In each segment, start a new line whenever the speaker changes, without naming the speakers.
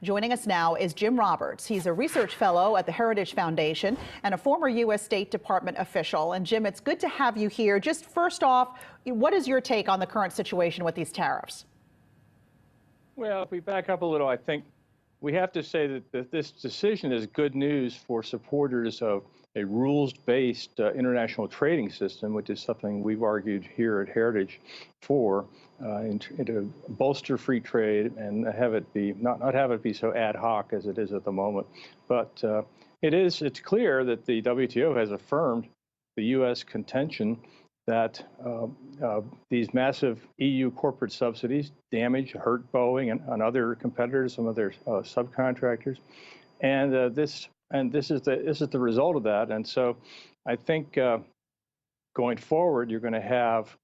Joining us now is Jim Roberts. He's a research fellow at the Heritage Foundation and a former U.S. State Department official. And Jim, it's good to have you here. Just first off, what is your take on the current situation with these tariffs?
Well, if we back up a little, I think we have to say that this decision is good news for supporters of a rules-based international trading system, which is something we've argued here at Heritage for, to bolster free trade and have it be not have it be so ad hoc as it is at the moment. But it's clear that the WTO has affirmed the U.S. contention that these massive EU corporate subsidies hurt Boeing and other competitors, some of their subcontractors, and this is the result of that. And so, I think going forward, you're going to have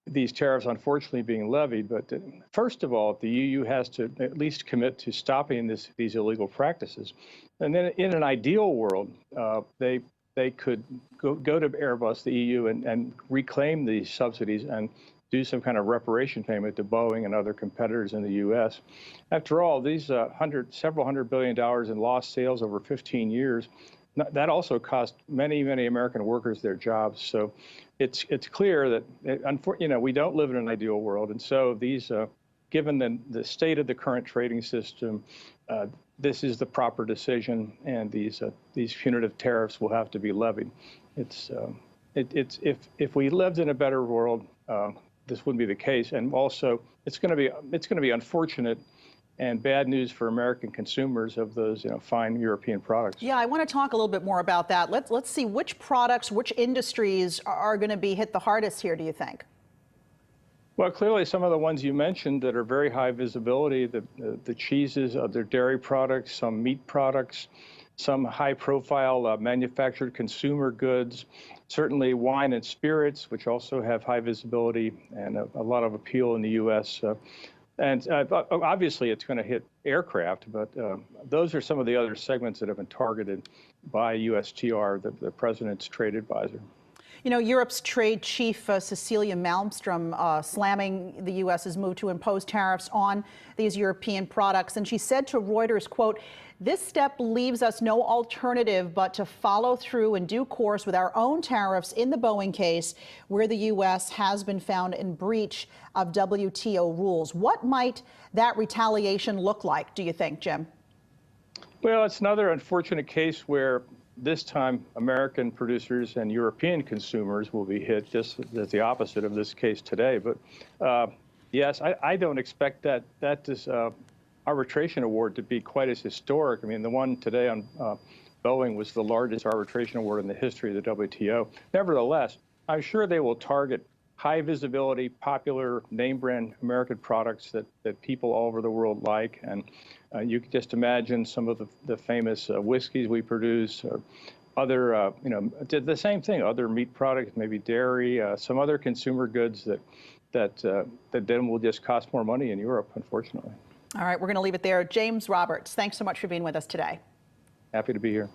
these tariffs, unfortunately, being levied. But first of all, the EU has to at least commit to stopping these illegal practices, and then in an ideal world, they could go to Airbus, the EU, and reclaim these subsidies and do some kind of reparation payment to Boeing and other competitors in the U.S. After all, these several $100 billion in lost sales over 15 years, that also cost many American workers their jobs. So it's clear that we don't live in an ideal world, and so these, given the state of the current trading system, this is the proper decision, and these punitive tariffs will have to be levied. If we lived in a better world, this wouldn't be the case, and also it's going to be unfortunate and bad news for American consumers of those fine European products.
Yeah, I want to talk a little bit more about that. Let's see which products, which industries are going to be hit the hardest here, do you think?
Well, clearly some of the ones you mentioned that are very high visibility, the cheeses, other dairy products, some meat products, some high-profile manufactured consumer goods, certainly wine and spirits, which also have high visibility and a lot of appeal in the U.S. And obviously it's going to hit aircraft, but those are some of the other segments that have been targeted by USTR, the president's trade advisor.
You know, Europe's trade chief, Cecilia Malmström, slamming the U.S.'s move to impose tariffs on these European products. And she said to Reuters, quote, "This step leaves us no alternative but to follow through in due course with our own tariffs in the Boeing case, where the U.S. has been found in breach of WTO rules." What might that retaliation look like, do you think, Jim?
Well, it's another unfortunate case where this time American producers and European consumers will be hit, just as the opposite of this case today. But yes, I don't expect this arbitration award to be quite as historic. I mean, the one today on Boeing was the largest arbitration award in the history of the WTO. Nevertheless, I'm sure they will target high visibility, popular name brand American products that people all over the world like. And you can just imagine some of the famous whiskeys we produce, or other, did the same thing, other meat products, maybe dairy, some other consumer goods that then will just cost more money in Europe, unfortunately.
All right, we're going to leave it there. James Roberts, thanks so much for being with us today.
Happy to be here.